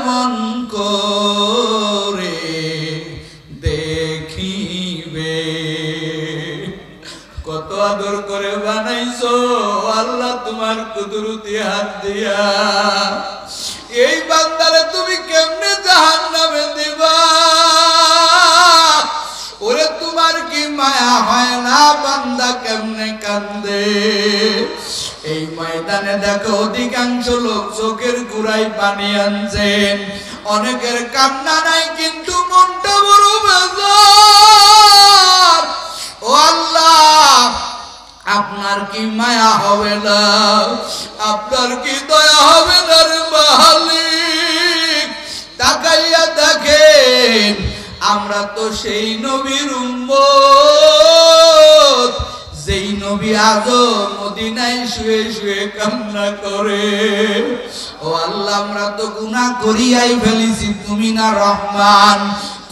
কেমন করে দেখিবে কত আদর করে বানাইছো আল্লাহ তোমার কুদরতি হাত দিয়া এই বান্দারে তুমি কেমনে জাহান্নামে দিবা ওরে তোমার কি মায়া হয় না বান্দা কেমনে কান্দে এই ময়দানে দেখো অধিকাংশ লোক চোখের গুড়ায় পানি আনছেন অনেকের কান্না নাই কিন্তু মনটা বড় বেজার ও আল্লাহ আপনার কি মায়া হবে না আপনার কি দয়া হবে না রে মালিক তাকাইয়া দেখেন আমরা তো সেই নবীর উম্মত যেই নবী আজও মদিনায় শুয়ে শুয়ে কান্না করে ও আল্লাহ আমরা তো গুনাহ করিয়াই ফেলেছি তুমি না রহমান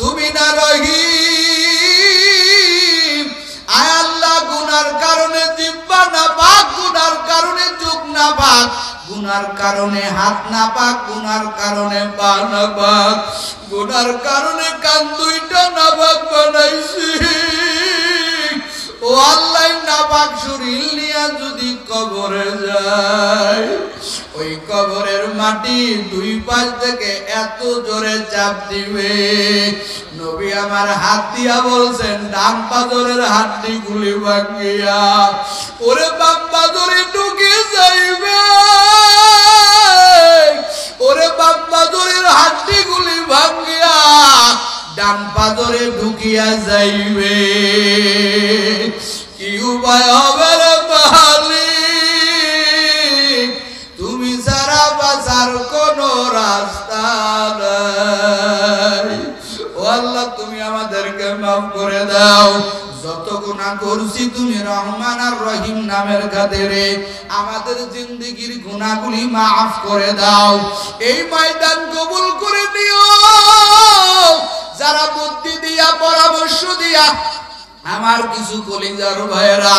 তুমি না রহিম আয় আল্লাহ গুনার কারণে জিহ্বা না পাক গুনার কারণে চোখ না পাক গুনার কারণে হাত না পাক গুনার কারণে পা না পাক গুনার কারণে কান দুইটা না পাক বানাইছি ও আল্লাহ নাপাক শরীর নিয়ে যদি কবরে যায় ওই কবরের মাটি দুই পাশ থেকে এত জোরে চাপ দিবে নবী আমার হাত দিয়া বলছেন ডান পাজরের হাড্ডি গুলি ভাঙিয়া ওরে বাম পাজরে ঢুকে যাইবে ওরে বাম পাজরের হাড্ডি গুলি ভাঙিয়া ডান পাজরে ঢুকিয়া যাইবে কি উপায় হবে রে মালিক তুমি ছাড়া বাঁচার কোনো রাস্তা নাই ও আল্লাহ তুমি আমাদেরকে মাফ করে দাও যত গুনাহ করছি তুমি রহমান আর রহিম নামের খাতিরে আমাদের জিন্দেগীর গুনাহগুলি মাফ করে দাও এই ময়দান কবুল করে নিও যারা বুদ্ধি দিয়া পরামর্শ দিয়া আমার কিছু কলিজার ভাইরা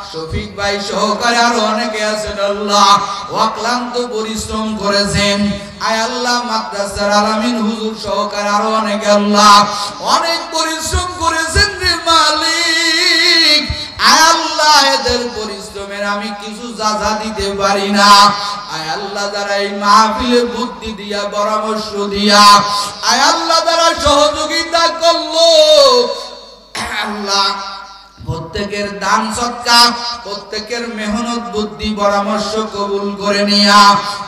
শফিক ভাই সহকারে আরো অনেকে আছেন আল্লাহ অক্লান্ত পরিশ্রম করেছেন আয় আল্লাহ মাদ্রাসার আলামিন হুজুর সহকারে আরো অনেকে আল্লাহ অনেক পরিশ্রম করেছেন রে মালিক আয় আল্লাহ এদের পরিশ্রমের আমি কিছু যাজা দিতে পারি না আয় আল্লাহ যারা এই মাহফিলে বুদ্ধি দিয়া পরামর্শ দিয়া আয় আল্লাহ যারা সহযোগিতা করলো আল্লাহ প্রত্যেকের দান সদকা প্রত্যেকের মেহনত বুদ্ধি পরামর্শ কবুল করে নিয়া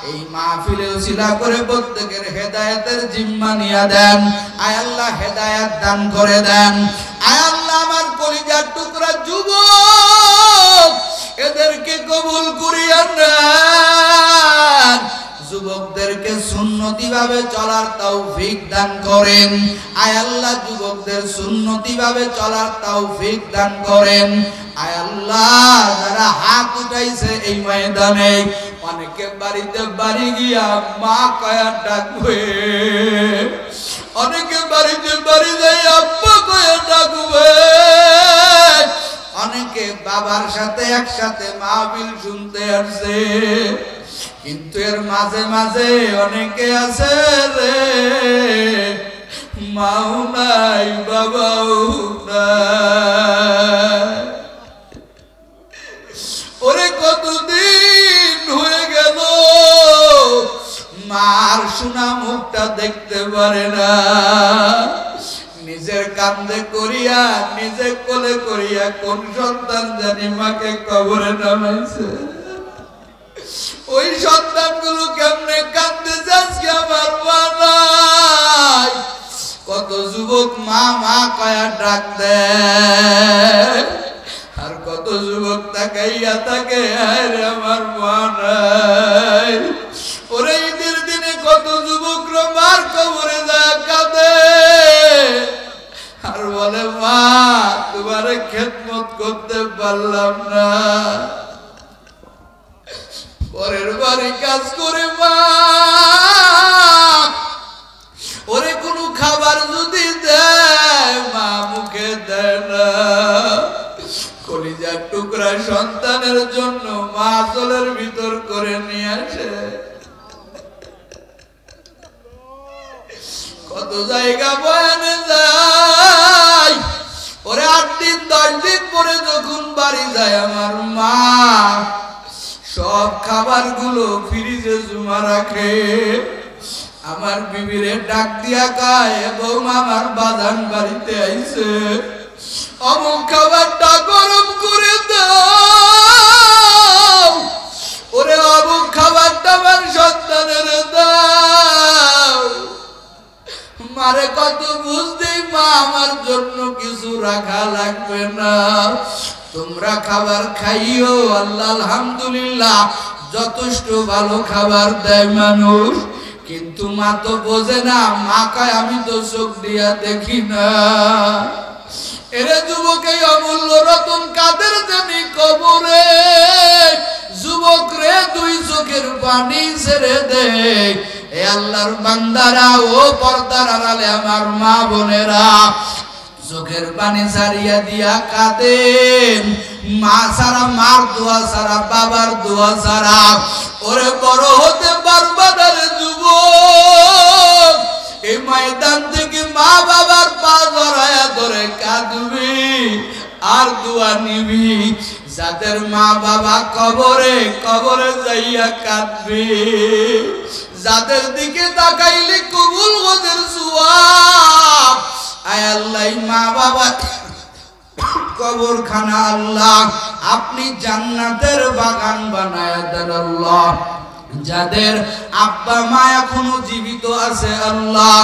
এই মাহফিলে উসিলা করে প্রত্যেকের হেদায়েতের জিম্মা নিয়া দেন আয় আল্লাহ হেদায়েত দান করে দেন আয় আল্লাহ আমার কলিজার টুকরা যুবক এদেরকে কবুল করিয়া নেন যুবকদেরকে সুন্নতি ভাবে চলার তৌফিক দান করেন আয় আল্লাহ যুবকদের সুন্নতি ভাবে চলার তৌফিক দান করেন আয় আল্লাহ যারা হাত উঠাইছে এই ময়দানে অনেকে বাড়িতে বাড়ি গিয়া মা কয়া ডাকবে অনেকে বাড়িতে বাড়ি যাই আব্বা কয়া ডাকবে অনেকে বাবার সাথে একসাথে মাহফিল শুনতে আসছে কিন্তু এর মাঝে মাঝে অনেকে আছে রে মাও নাই বাবাও নাই ওরে কতদিন হয়ে গেল মার সোনা মুখটা দেখতে পারে না নিজের কান্দে করিয়া নিজে কোলে করিয়া কোন সন্তান জানি মাকে কবরে নামাইছে ওই সন্তানগুলো কেমনে কান্দে যাচ্ছে আমার মা নাই কত যুবক মা মা কয়া ডাক দেয় আর কত যুবক তাকাইয়া তাকে আরে আমার মা নাই ওরে ঈদের দিনে কত যুবকরা মার কবরে যায় কাঁদে আর বলে মা তোমারে খেদমত করতে পারলাম না পরের বাড়ি কাজ করে মা ওরে কোনো খাবার যদি দেয় মা মুখে দেয় না কলিজার টুকরা সন্তানের জন্য মা জলের ভিতর করে নিয়ে আসে কত জায়গা বয়ানে যাই, ওরে 8 দিন 10 দিন পরে যখন বাড়ি যায় আমার মা সব খাবারগুলো ফ্রিজে জমা রাখে। আমার বিবিরে ডাক দিয়া কয়, বৌমা আমার বাজান বাড়িতে আইছে, অমুক খাবারটা গরম করে দাও, ওরে অমুক খাবারটা আমার সন্তানের দাও। মারে কত বুঝতেই মা আমার জন্য কিছু রাখা লাগবে না, তোমরা খাবার খাইও, আল্লাহ আলহামদুলিল্লাহ যথেষ্ট ভালো খাবার দেয় মানুষ। কিন্তু মা তো বোঝে না, মা কয় আমি তো চোখ দিয়া দেখি না। এরে যুবক, এই অমূল্য রতন কাদের জানি কবরে, যুবক রে 2 চোখের পানি ছেড়ে দে। এ আল্লাহর বান্দারা, ও পর্দার আড়ালে আমার মা বোনেরা, চোখের পানি ছাড়িয়া দিয়া কাঁদেন। মা ছাড়া, মার দোয়া ছাড়া, বাবার দোয়া ছাড়া ওরে বড় হতে পারবা না রে যুবক। এই ময়দান থেকে মা বাবার পা ধরায়া ধরে কাঁদবি আর দোয়া নিবি। যাদের মা বাবা কবরে, কবরে যাইয়া কাঁদবি। যাদের দিকে তাকাইলে কবুল ওদের সওয়াব। আয় আল্লাহ, মা বাবা কবরখানা আল্লাহ আপনি জান্নাতের বাগান বানায়া দেন আল্লাহ। যাদের আব্বা মা এখনো জীবিত আছে আল্লাহ,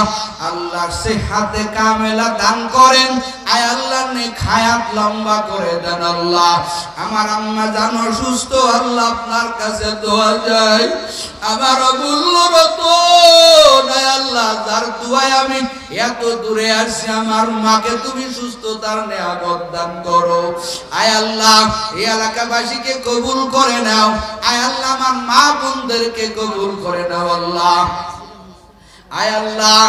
আল্লাহ সেহাতে কামেলা দান করেন। আয় আল্লাহ নেক হায়াত লম্বা করে দেন আল্লাহ। আমার আম্মা জান অসুস্থ, আল্লাহ আপনার কাছে দোয়া যায়। আমার অমূল্য রতন, আয় আল্লাহ যার দোয়ায় আমি এত দূরে আসছি, আমার মাকে তুমি সুস্থতার নিয়ামত দান করো। আয় আল্লাহ এই এলাকাবাসীকে কবুল করে নাও। আয় আল্লাহ আমার মা বোনদেরকে কবুল করে নাও আল্লাহ। আয় আল্লাহ,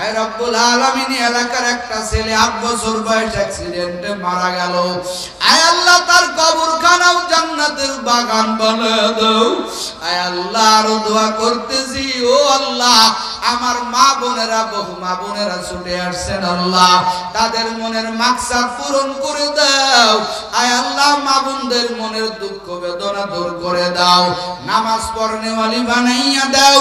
আয় রব্বুল আলামিন, এলাকার একটা ছেলে 8 বছর বয়স অ্যাক্সিডেন্টে মারা গেল। আয় আল্লাহ তার কবরখানাও জান্নাতের বাগান বানায় দাও। আয় আল্লাহ আরো দোয়া করতেছি, ও আল্লাহ আমার মা বোনেরা, বহু মা বোনেরা ছুটে আসছেন আল্লাহ, তাদের মনের মাকসাদ পূরণ করে দাও। আয় আল্লাহ মা বোনদের মনের দুঃখ বেদনা দূর করে দাও। নামাজ পড়নেওয়ালি বানাইয়া দাও।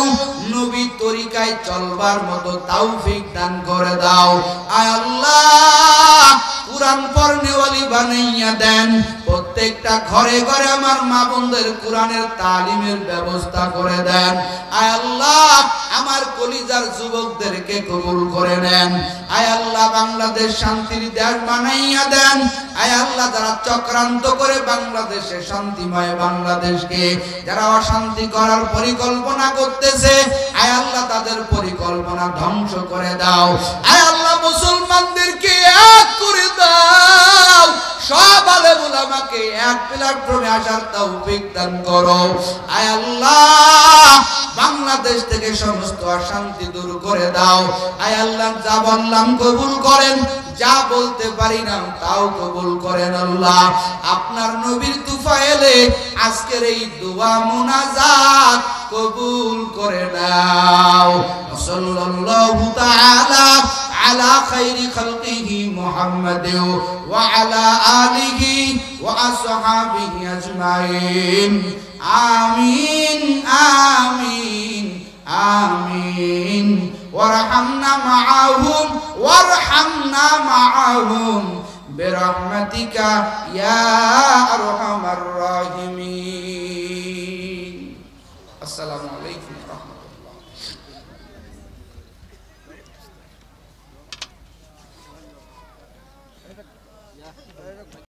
নবীর তরিকায় চলবার মতো তৌফিক দান করে দাও। আয় আল্লাহ কুরআন পড়নেওয়ালি বানাইয়া দেন। প্রত্যেকটা ঘরে ঘরে আমার মা বোনদের কোরআনের তালিমের ব্যবস্থা করে দেন। আয় আল্লাহ আমার কলিজার যুবকদেরকে কবুল করে নেন। আয় আল্লাহ বাংলাদেশ শান্তির দেশ বানাইয়া দেন। আয় আল্লাহ যারা চক্রান্ত করে বাংলাদেশে শান্তিময় বাংলাদেশকে যারা অশান্তি করার পরিকল্পনা করতেছে, আয় আল্লাহ তাদের পরিকল্পনা ধ্বংস করে দাও। আয় আল্লাহ মুসলমানদেরকে এক করে দাও। সব আলেম উলামাকে এক প্ল্যাটফর্মে আসার তৌফিক দান করো। আয় আল্লাহ বাংলাদেশ থেকে সমস্ত অশান্তি দূর করে দাও। আয় আল্লাহ যা বললাম কবুল করেন, যা বলতে পারি না তাও কবুল করেন আল্লাহ। আপনার নবীর তুফাইলে আজকের এই দোয়া মুনাজাত কবুল করে নাও। সাল্লাল্লাহু তাআলা আলা খাইরি খালকিহি মুহাম্মাদ ওয়া আলা আলিহি ওয়া আসহাবিহি আজমাইন। আমিন আমিন আমিন। ওয়ারহামনা মাআহুম ওয়ারহামনা মাআহুম বিরহমাতিকা ইয়া আরহামার